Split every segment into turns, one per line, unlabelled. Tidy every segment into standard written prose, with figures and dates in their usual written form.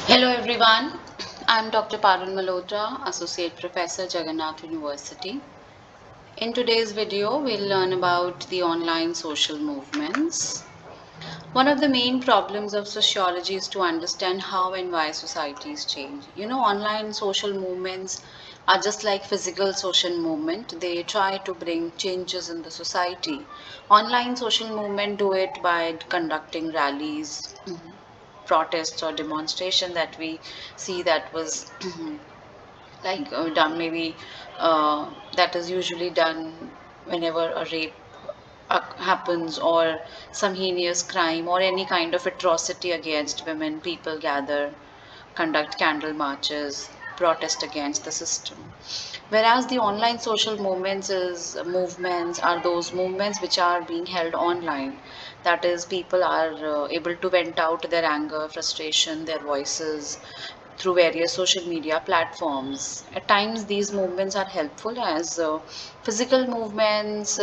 Hello everyone, I'm Dr. Parul Malhotra, Associate Professor, Jagannath University. In today's video, we'll learn about the online social movements. One of the main problems of sociology is to understand how and why societies change. Online social movements are just like physical social movement. They try to bring changes in the society. Online social movement do it by conducting rallies, protests or demonstration that we see that was done maybe that is usually done whenever a rape happens or some heinous crime or any kind of atrocity against women. People gather, conduct candle marches, protest against the system. Whereas the online social movements are those movements which are being held online. That is, people are able to vent out their anger, frustration, their voices through various social media platforms. At times, these movements are helpful as physical movements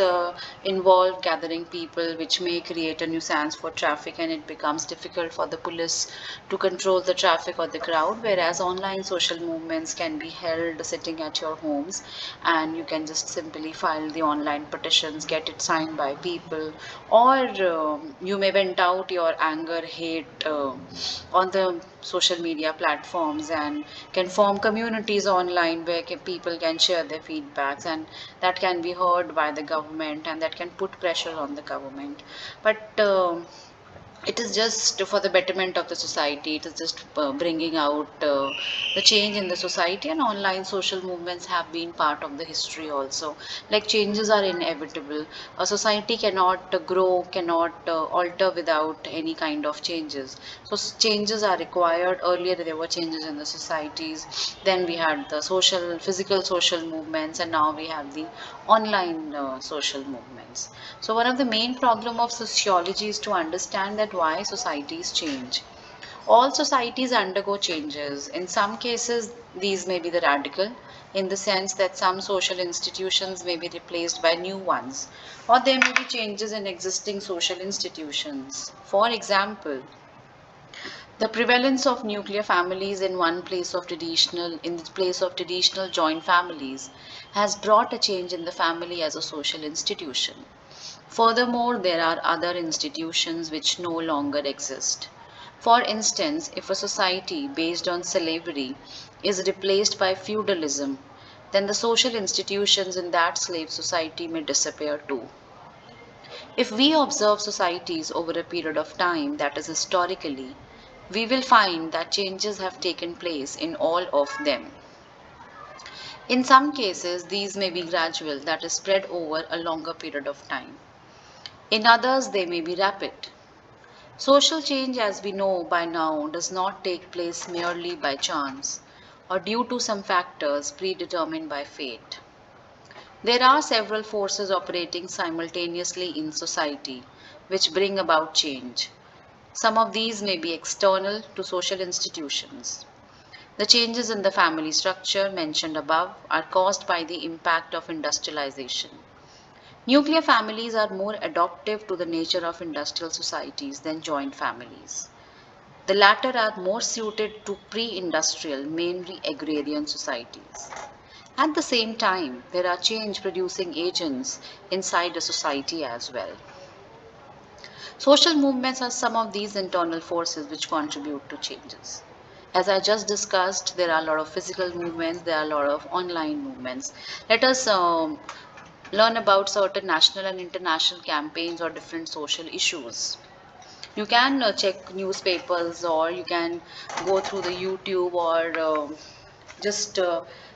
involve gathering people, which may create a nuisance for traffic, and it becomes difficult for the police to control the traffic or the crowd. Whereas online social movements can be held sitting at your homes, and you can just simply file the online petitions, get it signed by people, or you may vent out your anger, hate on the social media platforms, and can form communities online where people can share their feedbacks, and that can be heard by the government, and that can put pressure on the government. But it is just for the betterment of the society. It is just bringing out the change in the society, and online social movements have been part of the history also. Like, changes are inevitable. A society cannot grow, cannot alter without any kind of changes. So changes are required. Earlier there were changes in the societies, then we had the physical social movements, and now we have the online social movements. So one of the main problem of sociology is to understand that why societies change. All societies undergo changes. In some cases, these may be the radical, in the sense that some social institutions may be replaced by new ones, or there may be changes in existing social institutions. For example, the prevalence of nuclear families in the place of traditional joint families has brought a change in the family as a social institution. Furthermore, there are other institutions which no longer exist. For instance, if a society based on slavery is replaced by feudalism, then the social institutions in that slave society may disappear too. If we observe societies over a period of time, that is historically, we will find that changes have taken place in all of them. In some cases, these may be gradual, that is, spread over a longer period of time. In others, they may be rapid. Social change, as we know by now, does not take place merely by chance or due to some factors predetermined by fate. There are several forces operating simultaneously in society which bring about change. Some of these may be external to social institutions. The changes in the family structure mentioned above are caused by the impact of industrialization. Nuclear families are more adaptive to the nature of industrial societies than joint families. The latter are more suited to pre industrial, mainly agrarian societies. At the same time, there are change producing agents inside a society as well. Social movements are some of these internal forces which contribute to changes. As I just discussed, there are a lot of physical movements, there are a lot of online movements. Let us learn about certain national and international campaigns or different social issues. You can check newspapers, or you can go through the YouTube, or just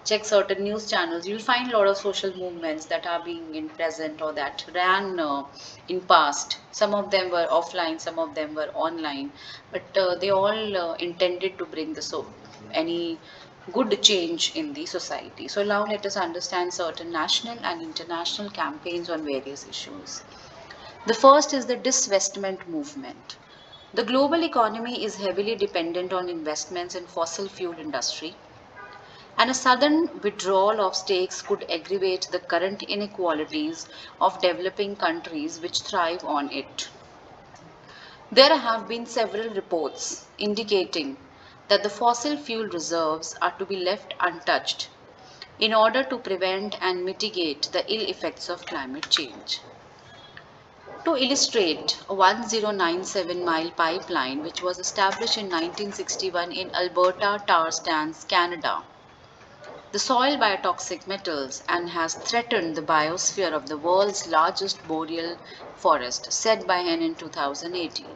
check certain news channels. You'll find a lot of social movements that are being in present or that ran in past. Some of them were offline, some of them were online, but they all intended to bring any good change in the society. So now let us understand certain national and international campaigns on various issues. The first is the disinvestment movement. The global economy is heavily dependent on investments in fossil fuel industry, and a sudden withdrawal of stakes could aggravate the current inequalities of developing countries which thrive on it. There have been several reports indicating that the fossil fuel reserves are to be left untouched in order to prevent and mitigate the ill effects of climate change. To illustrate, a 1097-mile pipeline, which was established in 1961 in Alberta tar sands, Canada, the soil biotoxic metals and has threatened the biosphere of the world's largest boreal forest, said by Hen in 2018.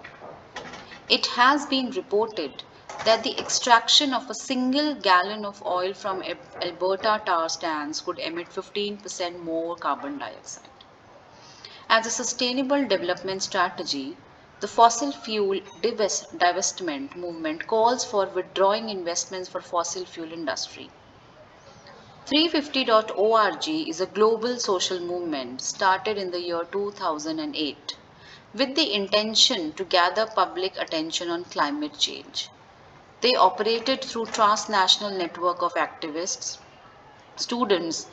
It has been reported that the extraction of a single gallon of oil from Alberta tar sands could emit 15% more carbon dioxide. As a sustainable development strategy, the fossil fuel divestment movement calls for withdrawing investments for fossil fuel industry. 350.org is a global social movement started in the year 2008 with the intention to gather public attention on climate change. They operated through transnational network of activists, students,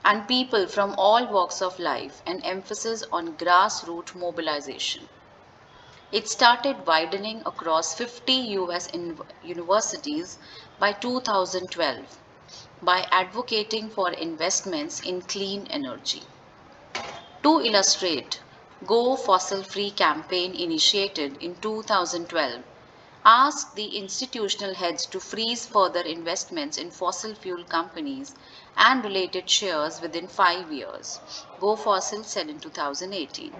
and people from all walks of life, and emphasis on grassroots mobilization. It started widening across 50 US universities by 2012 by advocating for investments in clean energy. To illustrate, Go Fossil Free campaign initiated in 2012 asked the institutional heads to freeze further investments in fossil fuel companies and related shares within 5 years, Go Fossil said in 2018.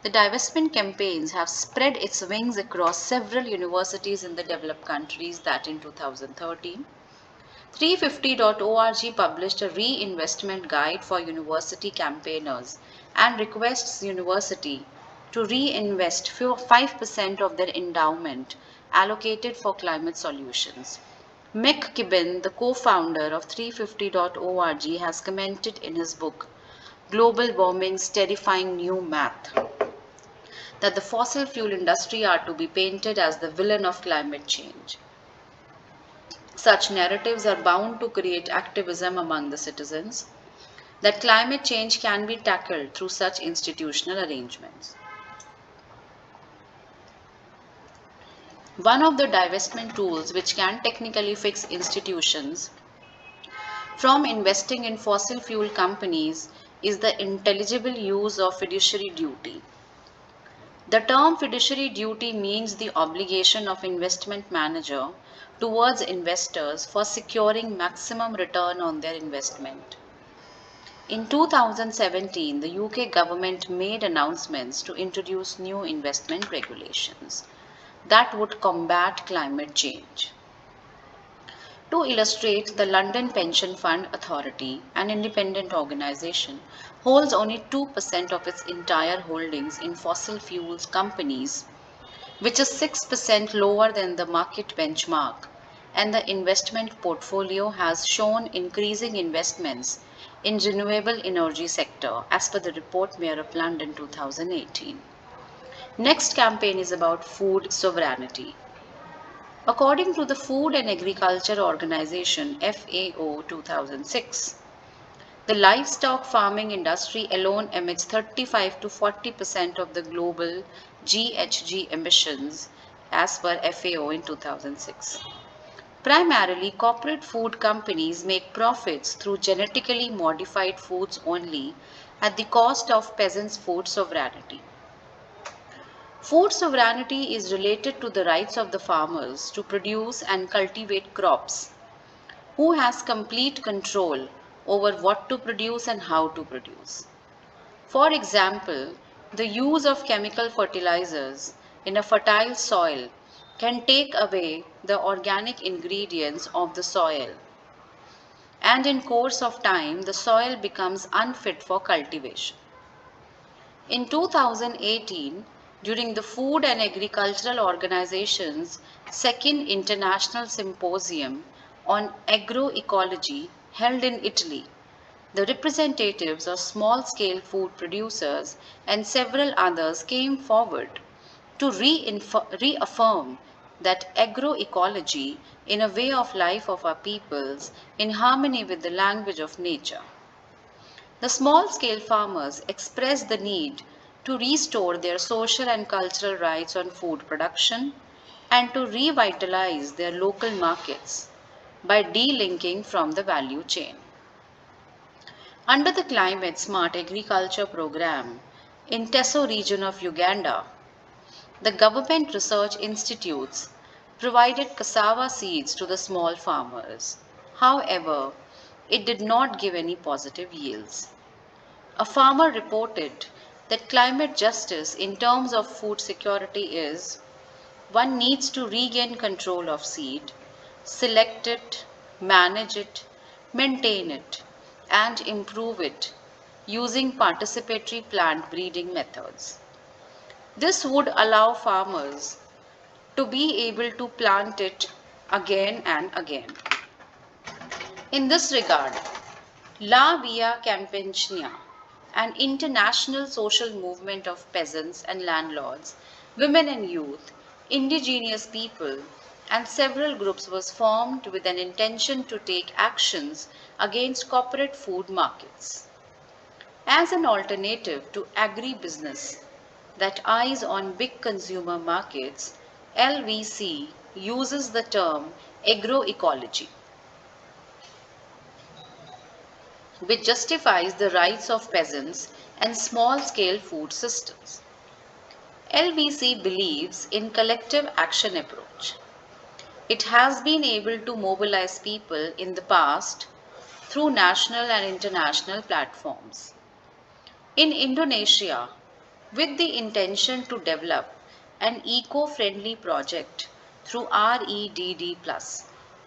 The divestment campaigns have spread its wings across several universities in the developed countries that in 2013, 350.org published a reinvestment guide for university campaigners and requests university to reinvest 5% of their endowment allocated for climate solutions. Mick Gibbon, the co-founder of 350.org, has commented in his book, Global Warming's Terrifying New Math, that the fossil fuel industry are to be painted as the villain of climate change. Such narratives are bound to create activism among the citizens that climate change can be tackled through such institutional arrangements. One of the divestment tools which can technically fix institutions from investing in fossil fuel companies is the intelligible use of fiduciary duty. The term fiduciary duty means the obligation of investment manager towards investors for securing maximum return on their investment. In 2017, the UK government made announcements to introduce new investment regulations that would combat climate change. To illustrate, the London Pension Fund Authority, an independent organization, holds only 2% of its entire holdings in fossil fuels companies, which is 6% lower than the market benchmark, and the investment portfolio has shown increasing investments in renewable energy sector as per the report Mayor of London 2018. Next campaign is about food sovereignty. According to the Food and Agriculture Organization FAO 2006, the livestock farming industry alone emits 35 to 40% of the global GHG emissions as per FAO in 2006. Primarily, corporate food companies make profits through genetically modified foods only at the cost of peasants' food sovereignty. Food sovereignty is related to the rights of the farmers to produce and cultivate crops, who has complete control over what to produce and how to produce. For example, the use of chemical fertilizers in a fertile soil can take away the organic ingredients of the soil, and in course of time the soil becomes unfit for cultivation. In 2018, during the Food and Agricultural Organization's second International Symposium on Agroecology held in Italy, the representatives of small-scale food producers and several others came forward to reaffirm that agroecology in a way of life of our peoples in harmony with the language of nature. The small-scale farmers expressed the need to restore their social and cultural rights on food production, and to revitalize their local markets by delinking from the value chain. Under the Climate Smart Agriculture Program in Teso region of Uganda, the government research institutes provided cassava seeds to the small farmers. However, it did not give any positive yields. A farmer reported that climate justice in terms of food security is one needs to regain control of seed, select it, manage it, maintain it, and improve it using participatory plant breeding methods. This would allow farmers to be able to plant it again and again. In this regard, La Via Campesina, an international social movement of peasants and landlords, women and youth, indigenous people, and several groups was formed with an intention to take actions against corporate food markets. As an alternative to agribusiness that eyes on big consumer markets, LVC uses the term agroecology, which justifies the rights of peasants and small-scale food systems. LVC believes in collective action approach. It has been able to mobilize people in the past through national and international platforms. In Indonesia, with the intention to develop an eco-friendly project through REDD+,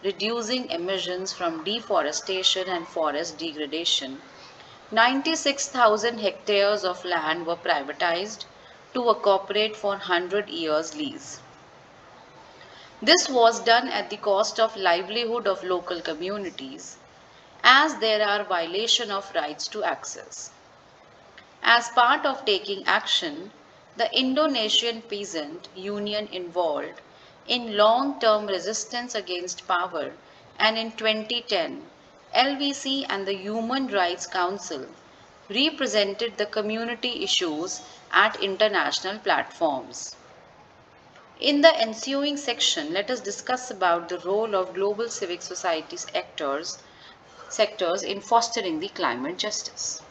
reducing emissions from deforestation and forest degradation, 96,000 hectares of land were privatized to a corporate for 100 years lease. This was done at the cost of livelihood of local communities, as there are violation of rights to access. As part of taking action, the Indonesian Peasant Union involved in long-term resistance against power, and in 2010, LVC and the Human Rights Council represented the community issues at international platforms. In the ensuing section, let us discuss about the role of global civic society's sectors in fostering the climate justice.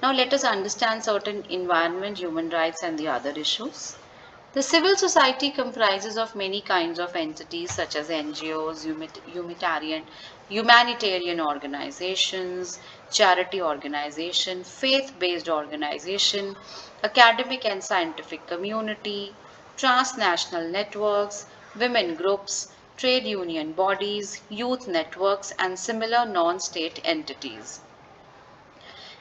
Now let us understand certain environment, human rights and the other issues. The civil society comprises of many kinds of entities such as NGOs, humanitarian organizations, charity organization, faith-based organization, academic and scientific community, transnational networks, women groups, trade union bodies, youth networks and similar non-state entities.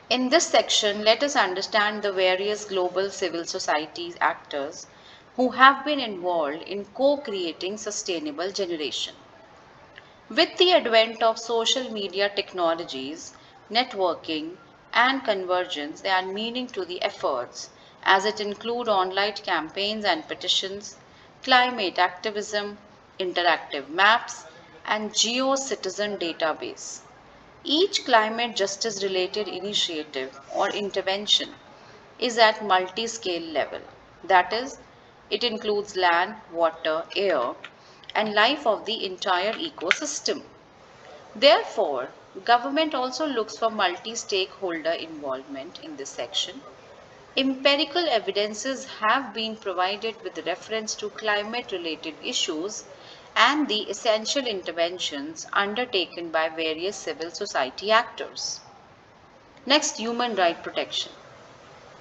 In this section, let us understand the various global civil society actors who have been involved in co-creating sustainable generation. With the advent of social media technologies, networking, and convergence, they are meaning to the efforts as it include online campaigns and petitions, climate activism, interactive maps, and geo-citizen database. Each climate justice related initiative or intervention is at multi-scale level. That is, it includes land, water, air, and life of the entire ecosystem. Therefore, government also looks for multi-stakeholder involvement in this section. Empirical evidences have been provided with reference to climate-related issues and the essential interventions undertaken by various civil society actors. Next, human right protection.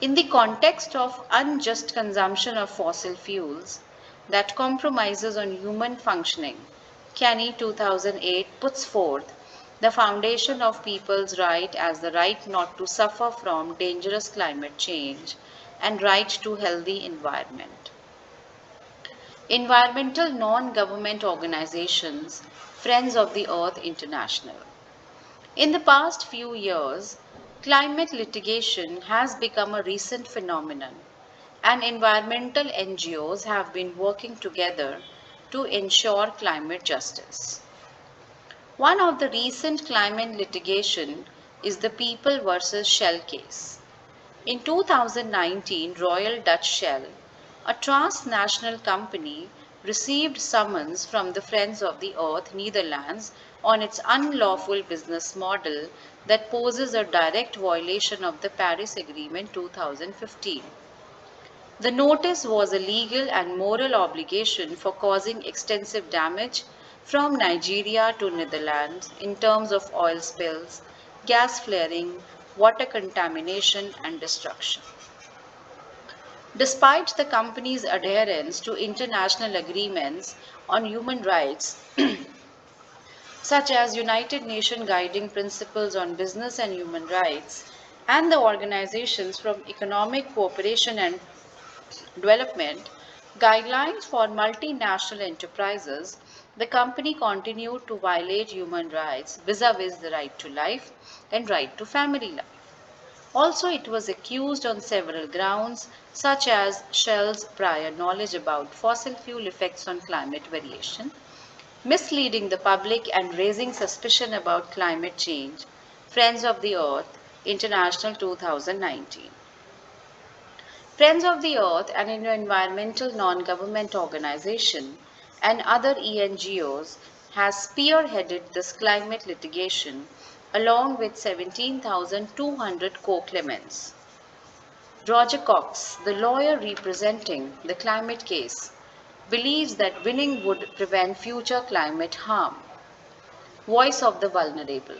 In the context of unjust consumption of fossil fuels that compromises on human functioning, Kenny 2008 puts forth the foundation of people's right as the right not to suffer from dangerous climate change and right to healthy environment. Environmental non-government organizations, Friends of the Earth International. In the past few years, climate litigation has become a recent phenomenon, and environmental NGOs have been working together to ensure climate justice. One of the recent climate litigation is the People versus Shell case. In 2019, Royal Dutch Shell, a transnational company, received summons from the Friends of the Earth, Netherlands, on its unlawful business model that poses a direct violation of the Paris Agreement 2015. The notice was a legal and moral obligation for causing extensive damage from Nigeria to Netherlands in terms of oil spills, gas flaring, water contamination, and destruction. Despite the company's adherence to international agreements on human rights, such as United Nations Guiding Principles on Business and Human Rights, and the organizations from Economic Cooperation and Development guidelines for multinational enterprises, the company continued to violate human rights vis-a-vis the right to life and right to family life. Also, it was accused on several grounds, such as Shell's prior knowledge about fossil fuel effects on climate variation, misleading the public and raising suspicion about climate change. Friends of the Earth International 2019. Friends of the Earth, an environmental non-government organization, and other ENGOs, has spearheaded this climate litigation along with 17,200 co-claimants. Roger Cox, the lawyer representing the climate case, believes that winning would prevent future climate harm. Voice of the vulnerable.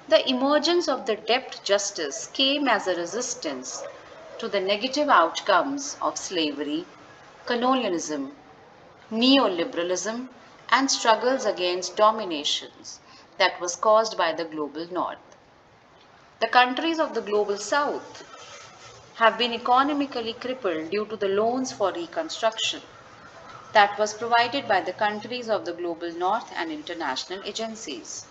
The emergence of the debt justice came as a resistance to the negative outcomes of slavery, colonialism, neoliberalism, and struggles against dominations that was caused by the global north. The countries of the global south have been economically crippled due to the loans for reconstruction that was provided by the countries of the global north and international agencies.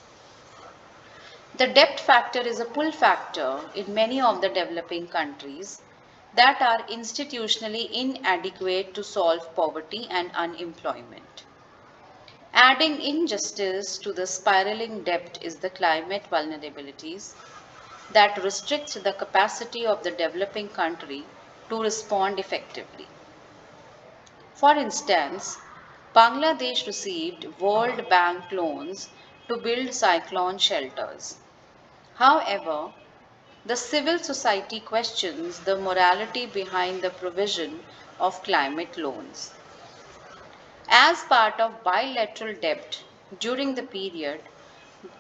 The debt factor is a pull factor in many of the developing countries that are institutionally inadequate to solve poverty and unemployment. Adding injustice to the spiraling debt is the climate vulnerabilities that restricts the capacity of the developing country to respond effectively. For instance, Bangladesh received World Bank loans to build cyclone shelters. However, the civil society questions the morality behind the provision of climate loans. As part of bilateral debt during the period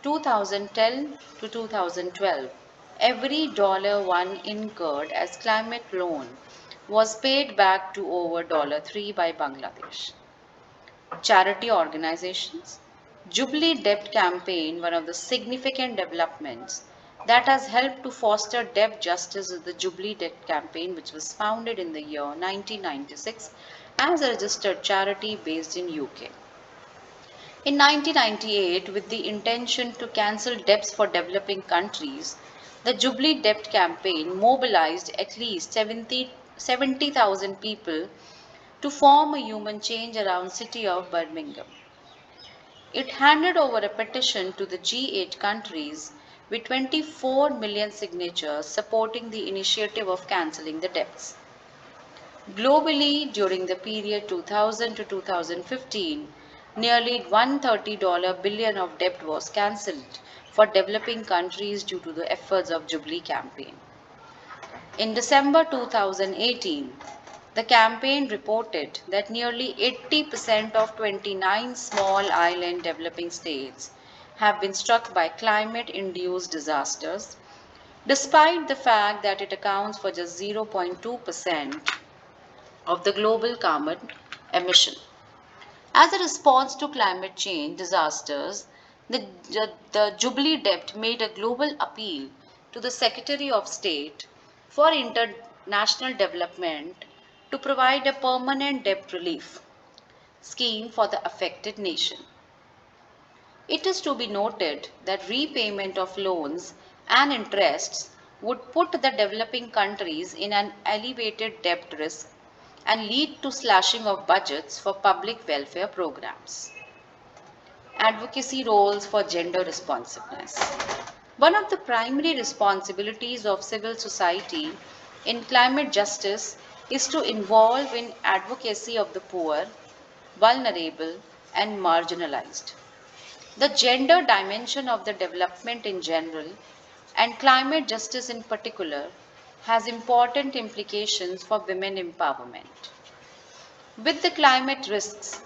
2010 to 2012, every $1 incurred as climate loan was paid back to over $3 by Bangladesh. Charity organizations. Jubilee Debt Campaign, one of the significant developments that has helped to foster debt justice is the Jubilee Debt Campaign, which was founded in the year 1996 as a registered charity based in UK. In 1998, with the intention to cancel debts for developing countries, the Jubilee Debt Campaign mobilized at least 70,000 people to form a human change around city of Birmingham. It handed over a petition to the G8 countries with 24 million signatures supporting the initiative of cancelling the debts. Globally, during the period 2000 to 2015, nearly $130 billion of debt was cancelled for developing countries due to the efforts of Jubilee campaign. In December 2018, the campaign reported that nearly 80% of 29 small island developing states have been struck by climate-induced disasters, despite the fact that it accounts for just 0.2% of the global carbon emission. As a response to climate change disasters, the Jubilee Debt made a global appeal to the Secretary of State for International Development to provide a permanent debt relief scheme for the affected nation. It is to be noted that repayment of loans and interests would put the developing countries in an elevated debt risk and lead to slashing of budgets for public welfare programs. Advocacy roles for gender responsiveness. One of the primary responsibilities of civil society in climate justice is to involve in advocacy of the poor, vulnerable, and marginalized. The gender dimension of the development in general and climate justice in particular has important implications for women empowerment. With the climate risks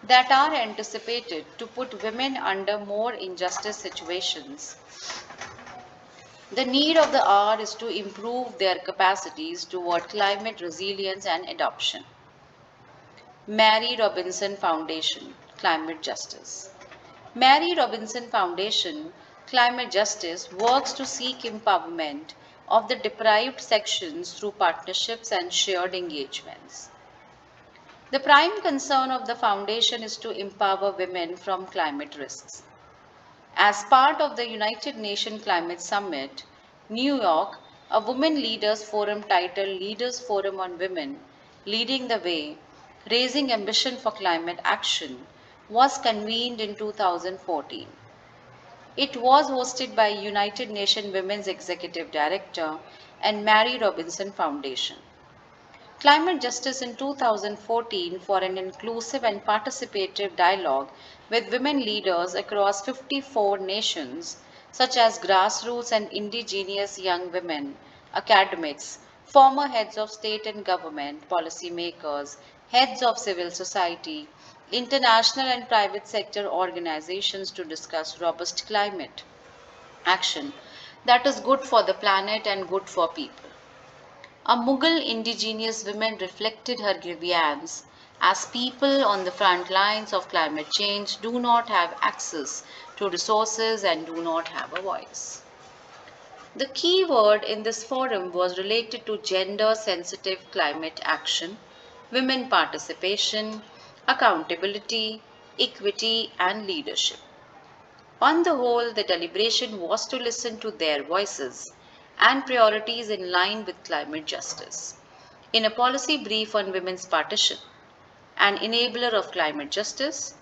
that are anticipated to put women under more injustice situations, the need of the hour is to improve their capacities toward climate resilience and adoption. Mary Robinson Foundation, Climate Justice. Mary Robinson Foundation, Climate Justice works to seek empowerment of the deprived sections through partnerships and shared engagements. The prime concern of the foundation is to empower women from climate risks. As part of the United Nations Climate Summit, New York, a Women Leaders Forum titled Leaders Forum on Women, Leading the Way, Raising Ambition for Climate Action, was convened in 2014. It was hosted by United Nations Women's Executive Director and Mary Robinson Foundation. Climate Justice in 2014 for an inclusive and participative dialogue with women leaders across 54 nations, such as grassroots and indigenous young women, academics, former heads of state and government, policymakers, heads of civil society, international and private sector organizations to discuss robust climate action that is good for the planet and good for people. A Mughal indigenous woman reflected her grievance as people on the front lines of climate change do not have access to resources and do not have a voice. The key word in this forum was related to gender sensitive climate action, women participation, accountability, equity, and leadership. On the whole, the deliberation was to listen to their voices and priorities in line with climate justice. In a policy brief on women's partition, an enabler of climate justice,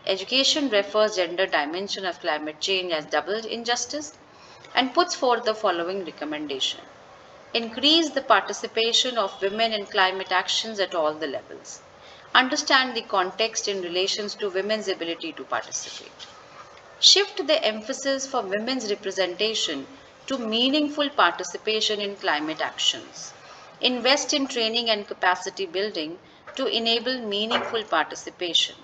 education refers gender dimension of climate change as double injustice and puts forth the following recommendation. Increase the participation of women in climate actions at all the levels. Understand the context in relations to women's ability to participate. Shift the emphasis for women's representation to meaningful participation in climate actions. Invest in training and capacity building to enable meaningful participation.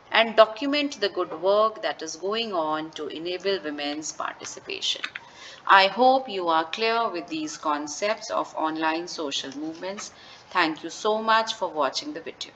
And document the good work that is going on to enable women's participation. I hope you are clear with these concepts of online social movements. Thank you so much for watching the video.